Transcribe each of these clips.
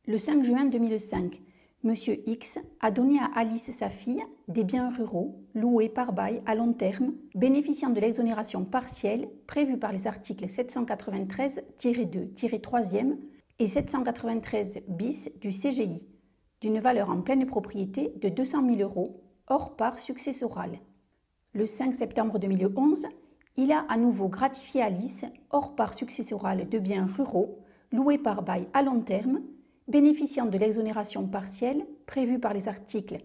Le 5 juin 2005, M. X a donné à Alice, sa fille, des biens ruraux loués par bail à long terme, bénéficiant de l'exonération partielle prévue par les articles 793-2-3e et 793 bis du CGI, d'une valeur en pleine propriété de 200 000 € hors part successorale. Le 5 septembre 2011, il a à nouveau gratifié Alice, hors part successorale de biens ruraux, loués par bail à long terme, bénéficiant de l'exonération partielle prévue par les articles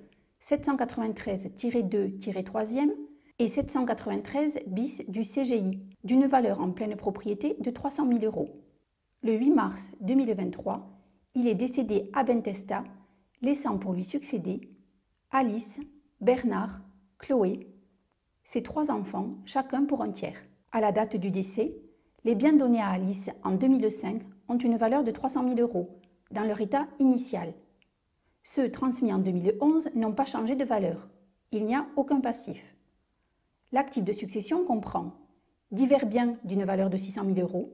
793-2-3e et 793 bis du CGI, d'une valeur en pleine propriété de 300 000 €. Le 8 mars 2023, il est décédé à Bentesta, laissant pour lui succéder Alice, Bernard, Chloé, ses 3 enfants, chacun pour un tiers. À la date du décès, les biens donnés à Alice en 2005 ont une valeur de 300 000 € dans leur état initial. Ceux transmis en 2011 n'ont pas changé de valeur. Il n'y a aucun passif. L'actif de succession comprend divers biens d'une valeur de 600 000 €,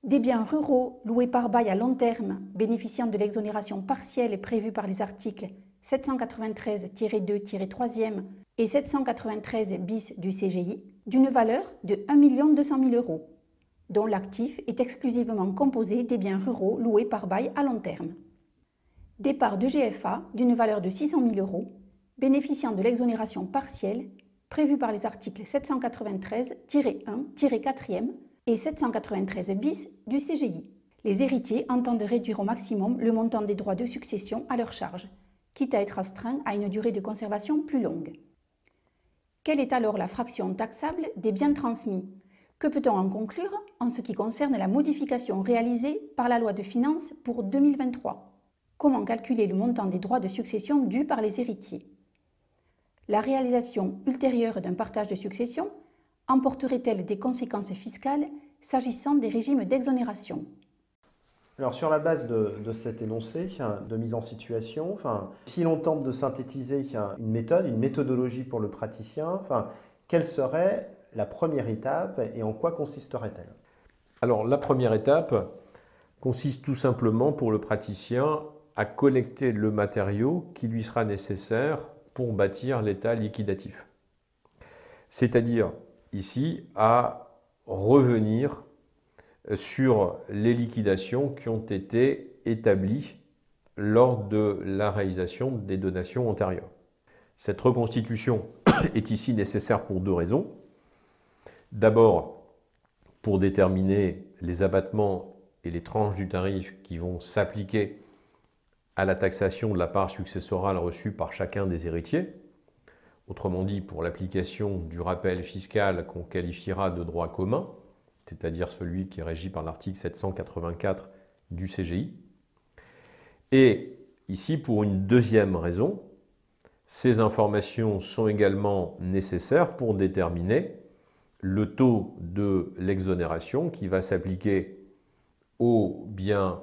des biens ruraux loués par bail à long terme bénéficiant de l'exonération partielle prévue par les articles 793-2-3e et 793 bis du CGI d'une valeur de 1 200 000 €, dont l'actif est exclusivement composé des biens ruraux loués par bail à long terme. Des parts de GFA d'une valeur de 600 000 € bénéficiant de l'exonération partielle prévue par les articles 793-1-4e et 793 bis du CGI. Les héritiers entendent réduire au maximum le montant des droits de succession à leur charge, quitte à être astreints à une durée de conservation plus longue. Quelle est alors la fraction taxable des biens transmis? Que peut-on en conclure en ce qui concerne la modification réalisée par la loi de finances pour 2023? Comment calculer le montant des droits de succession dus par les héritiers? La réalisation ultérieure d'un partage de succession emporterait-elle des conséquences fiscales s'agissant des régimes d'exonération? Alors sur la base de cet énoncé de mise en situation, si l'on tente de synthétiser une méthode, une méthodologie pour le praticien, quelle serait la première étape et en quoi consisterait-elle? Alors la première étape consiste tout simplement pour le praticien à collecter le matériau qui lui sera nécessaire pour bâtir l'état liquidatif. C'est-à-dire ici à revenir sur les liquidations qui ont été établies lors de la réalisation des donations antérieures. Cette reconstitution est ici nécessaire pour 2 raisons. D'abord, pour déterminer les abattements et les tranches du tarif qui vont s'appliquer à la taxation de la part successorale reçue par chacun des héritiers. Autrement dit, pour l'application du rappel fiscal qu'on qualifiera de droit commun, c'est-à-dire celui qui est régi par l'article 784 du CGI. Et ici, pour une deuxième raison, ces informations sont également nécessaires pour déterminer le taux de l'exonération qui va s'appliquer aux biens